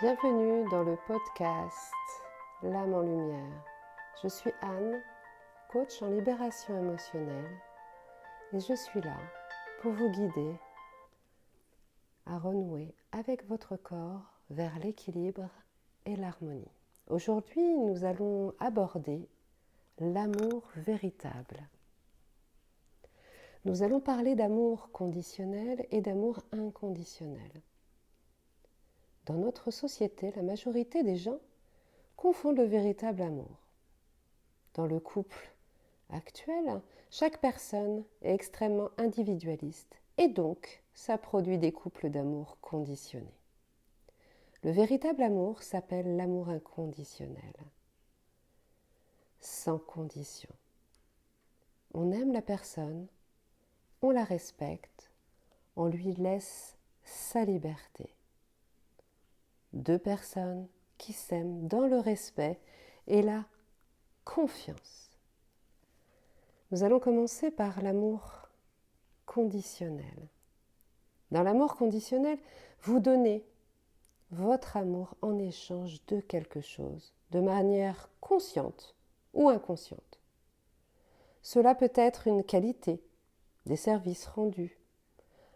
Bienvenue dans le podcast L'âme en lumière. Je suis Anne, coach en libération émotionnelle et je suis là pour vous guider à renouer avec votre corps vers l'équilibre et l'harmonie. Aujourd'hui, nous allons aborder l'amour véritable. Nous allons parler d'amour conditionnel et d'amour inconditionnel. Dans notre société, la majorité des gens confondent le véritable amour. Dans le couple actuel, chaque personne est extrêmement individualiste et donc ça produit des couples d'amour conditionnés. Le véritable amour s'appelle l'amour inconditionnel, sans condition. On aime la personne, on la respecte, on lui laisse sa liberté. Deux personnes qui s'aiment dans le respect et la confiance. Nous allons commencer par l'amour conditionnel. Dans l'amour conditionnel, vous donnez votre amour en échange de quelque chose, de manière consciente ou inconsciente. Cela peut être une qualité, des services rendus,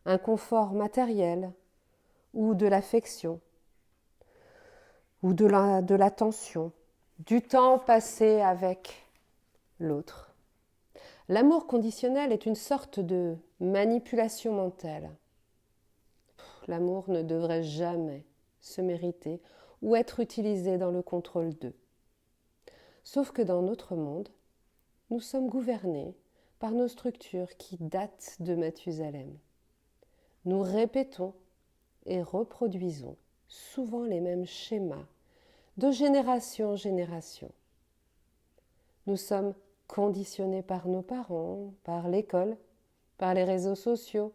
un confort matériel ou de l'affection ou de l'attention, du temps passé avec l'autre. L'amour conditionnel est une sorte de manipulation mentale. L'amour ne devrait jamais se mériter ou être utilisé dans le contrôle d'eux. Sauf que dans notre monde, nous sommes gouvernés par nos structures qui datent de Mathusalem. Nous répétons et reproduisons souvent les mêmes schémas de génération en génération. Nous sommes conditionnés par nos parents, par l'école, par les réseaux sociaux,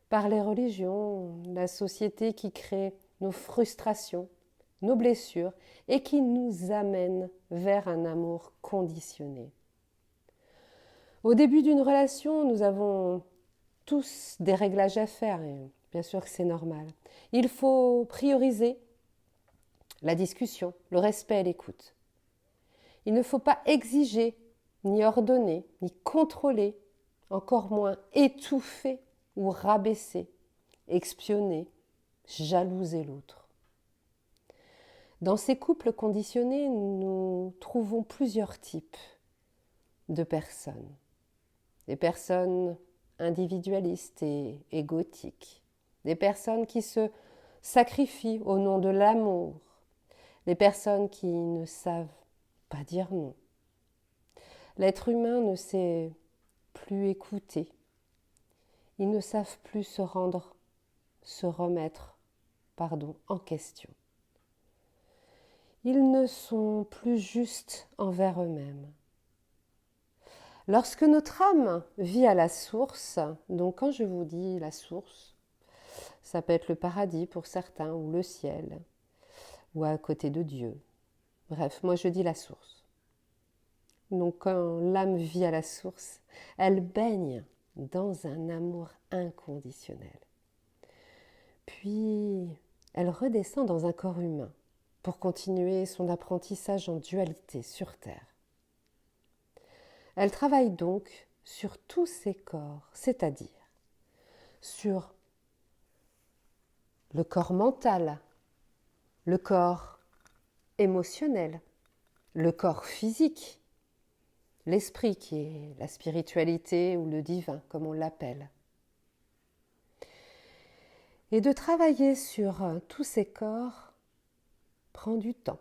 par les religions, la société qui crée nos frustrations, nos blessures et qui nous amène vers un amour conditionné. Au début d'une relation, nous avons tous des réglages à faire et bien sûr que c'est normal. Il faut prioriser la discussion, le respect et l'écoute. Il ne faut pas exiger, ni ordonner, ni contrôler, encore moins étouffer ou rabaisser, espionner, jalouser l'autre. Dans ces couples conditionnés, nous trouvons plusieurs types de personnes. Des personnes individualistes et égotiques, des personnes qui se sacrifient au nom de l'amour, des personnes qui ne savent pas dire non. L'être humain ne sait plus écouter. Ils ne savent plus se remettre en question. Ils ne sont plus justes envers eux-mêmes. Lorsque notre âme vit à la source, donc quand je vous dis la source, ça peut être le paradis pour certains ou le ciel, ou à côté de Dieu. Bref, moi je dis la source. Donc quand l'âme vit à la source, elle baigne dans un amour inconditionnel. Puis elle redescend dans un corps humain pour continuer son apprentissage en dualité sur Terre. Elle travaille donc sur tous ses corps, c'est-à-dire sur le corps mental, le corps émotionnel, le corps physique, l'esprit qui est la spiritualité ou le divin, comme on l'appelle. Et de travailler sur tous ces corps prend du temps.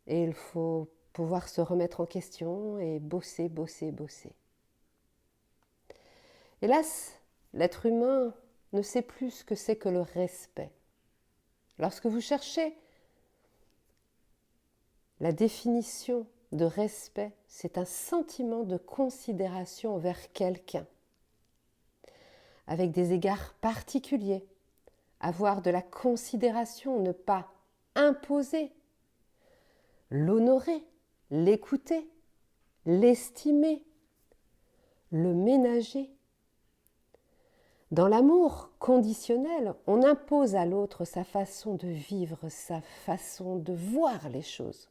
Et il faut pouvoir se remettre en question et bosser. Hélas, l'être humain ne sait plus ce que c'est que le respect. Lorsque vous cherchez la définition de respect, c'est un sentiment de considération envers quelqu'un, avec des égards particuliers, avoir de la considération, ne pas imposer, l'honorer, l'écouter, l'estimer, le ménager. Dans l'amour conditionnel, on impose à l'autre sa façon de vivre, sa façon de voir les choses.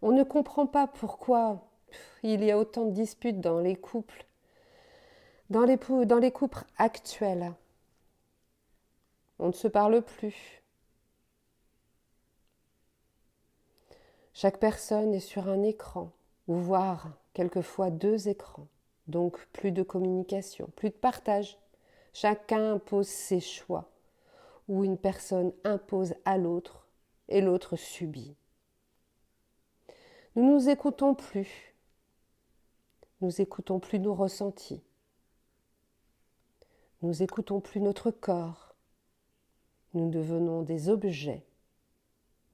On ne comprend pas pourquoi il y a autant de disputes dans les couples, dans les couples actuels. On ne se parle plus. Chaque personne est sur un écran, ou voire quelquefois 2 écrans. Donc plus de communication, plus de partage. Chacun impose ses choix, ou une personne impose à l'autre et l'autre subit. Nous ne nous écoutons plus. Nous écoutons plus nos ressentis. Nous écoutons plus notre corps. Nous devenons des objets,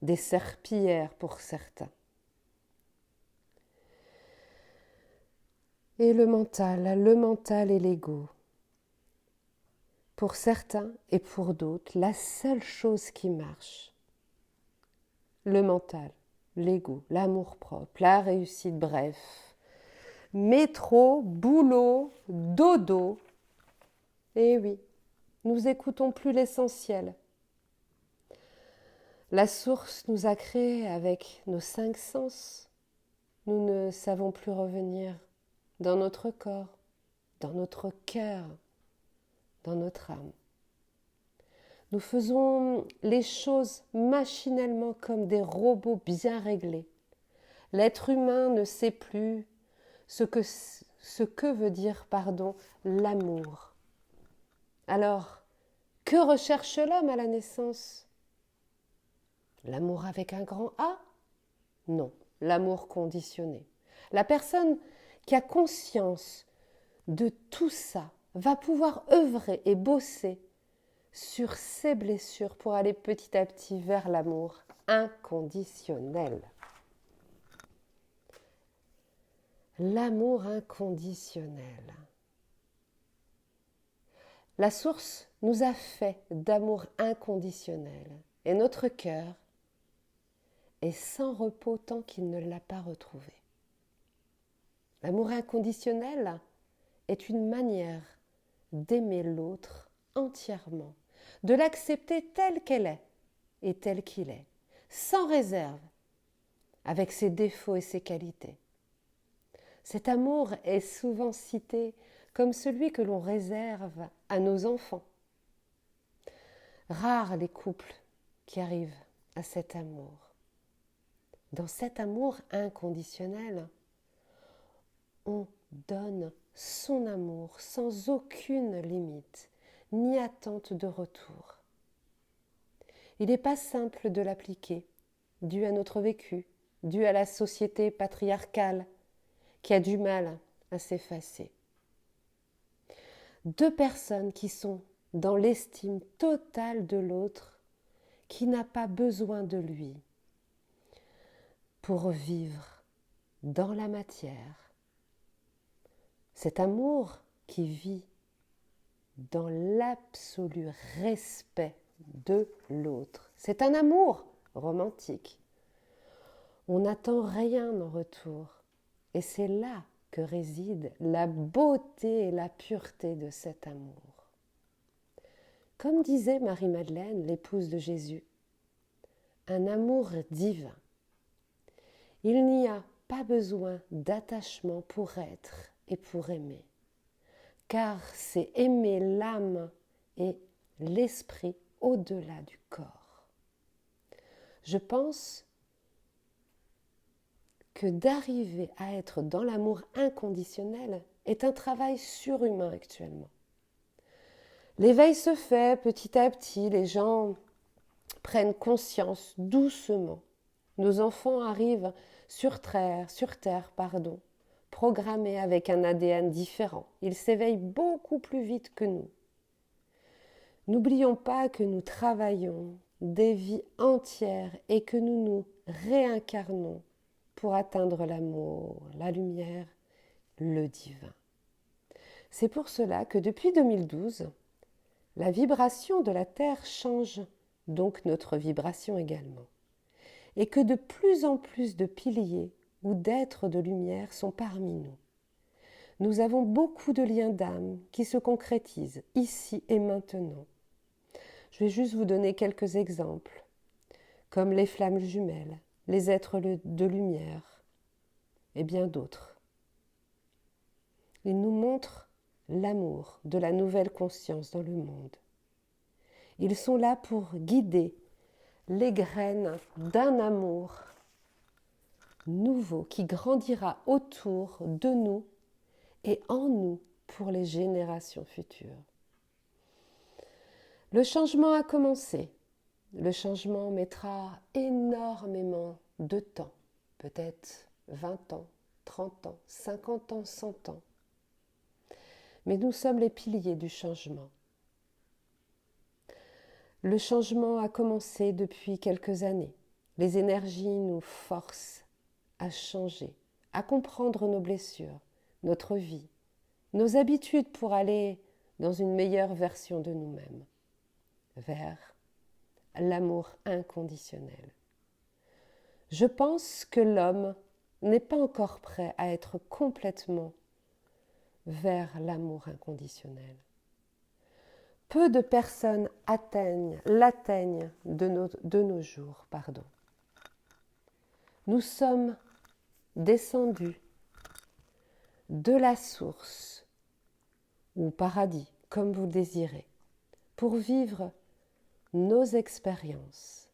des serpillères pour certains. Et le mental et l'ego. Pour certains et pour d'autres, la seule chose qui marche, le mental, l'ego, l'amour-propre, la réussite, bref, métro, boulot, dodo. Eh oui, nous écoutons plus l'essentiel. La source nous a créés avec nos 5 sens. Nous ne savons plus revenir dans notre corps, dans notre cœur, dans notre âme. Nous faisons les choses machinalement comme des robots bien réglés. L'être humain ne sait plus ce que veut dire, l'amour. Alors, que recherche l'homme à la naissance? L'amour avec un grand A? Non, l'amour conditionné. La personne qui a conscience de tout ça va pouvoir œuvrer et bosser sur ses blessures pour aller petit à petit vers l'amour inconditionnel. L'amour inconditionnel. La source nous a fait d'amour inconditionnel et notre cœur est sans repos tant qu'il ne l'a pas retrouvé. L'amour inconditionnel est une manière d'aimer l'autre entièrement, de l'accepter telle qu'elle est et tel qu'il est, sans réserve, avec ses défauts et ses qualités. Cet amour est souvent cité comme celui que l'on réserve à nos enfants. Rares les couples qui arrivent à cet amour. Dans cet amour inconditionnel, on donne son amour sans aucune limite, ni attente de retour. Il n'est pas simple de l'appliquer, dû à notre vécu, dû à la société patriarcale qui a du mal à s'effacer. 2 personnes qui sont dans l'estime totale de l'autre, qui n'a pas besoin de lui pour vivre dans la matière. Cet amour qui vit dans l'absolu respect de l'autre. C'est un amour romantique. On n'attend rien en retour. Et c'est là que réside la beauté et la pureté de cet amour. Comme disait Marie-Madeleine, l'épouse de Jésus, un amour divin. Il n'y a pas besoin d'attachement pour être et pour aimer, car c'est aimer l'âme et l'esprit au-delà du corps. Je pense que d'arriver à être dans l'amour inconditionnel est un travail surhumain actuellement. L'éveil se fait petit à petit, les gens prennent conscience doucement. Nos enfants arrivent sur terre, programmés avec un ADN différent. Ils s'éveillent beaucoup plus vite que nous. N'oublions pas que nous travaillons des vies entières et que nous nous réincarnons pour atteindre l'amour, la lumière, le divin. C'est pour cela que depuis 2012, la vibration de la Terre change, donc notre vibration également, et que de plus en plus de piliers ou d'êtres de lumière sont parmi nous. nous avons beaucoup de liens d'âme qui se concrétisent ici et maintenant. Je vais juste vous donner quelques exemples, comme les flammes jumelles, les êtres de lumière et bien d'autres. Ils nous montrent l'amour de la nouvelle conscience dans le monde. Ils sont là pour guider les graines d'un amour nouveau qui grandira autour de nous et en nous pour les générations futures. Le changement a commencé. Le changement mettra énormément de temps, peut-être 20 ans, 30 ans, 50 ans, 100 ans. Mais nous sommes les piliers du changement. Le changement a commencé depuis quelques années. Les énergies nous forcent à changer, à comprendre nos blessures, notre vie, nos habitudes pour aller dans une meilleure version de nous-mêmes, vers l'amour inconditionnel. Je pense que l'homme n'est pas encore prêt à être complètement vers l'amour inconditionnel. Peu de personnes l'atteignent de nos jours. Nous sommes descendus de la source, ou paradis, comme vous le désirez, pour vivre nos expériences,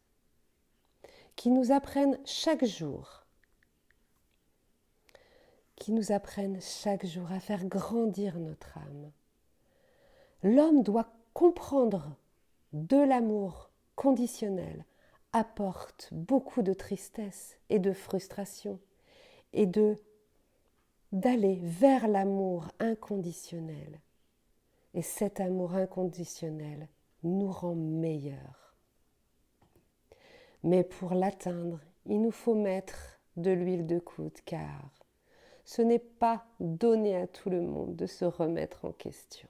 qui nous apprennent chaque jour à faire grandir notre âme. L'homme doit comprendre de l'amour conditionnel apporte beaucoup de tristesse et de frustration et d'aller vers l'amour inconditionnel. Et cet amour inconditionnel nous rend meilleurs. Mais pour l'atteindre, il nous faut mettre de l'huile de coude car ce n'est pas donné à tout le monde de se remettre en question.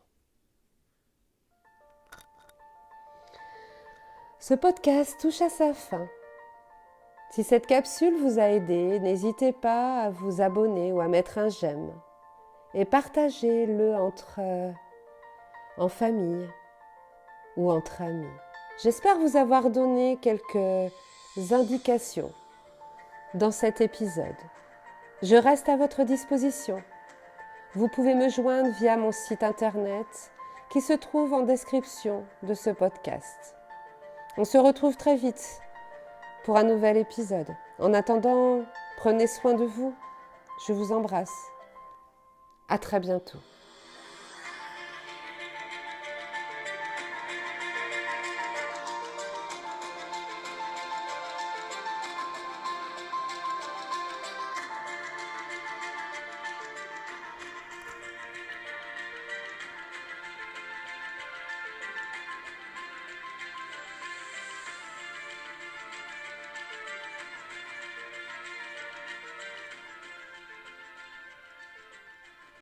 Ce podcast touche à sa fin. Si cette capsule vous a aidé, n'hésitez pas à vous abonner ou à mettre un j'aime et partagez-le en famille ou entre amis. J'espère vous avoir donné quelques indications dans cet épisode. Je reste à votre disposition. Vous pouvez me joindre via mon site internet qui se trouve en description de ce podcast. On se retrouve très vite pour un nouvel épisode. En attendant, prenez soin de vous. Je vous embrasse. À très bientôt.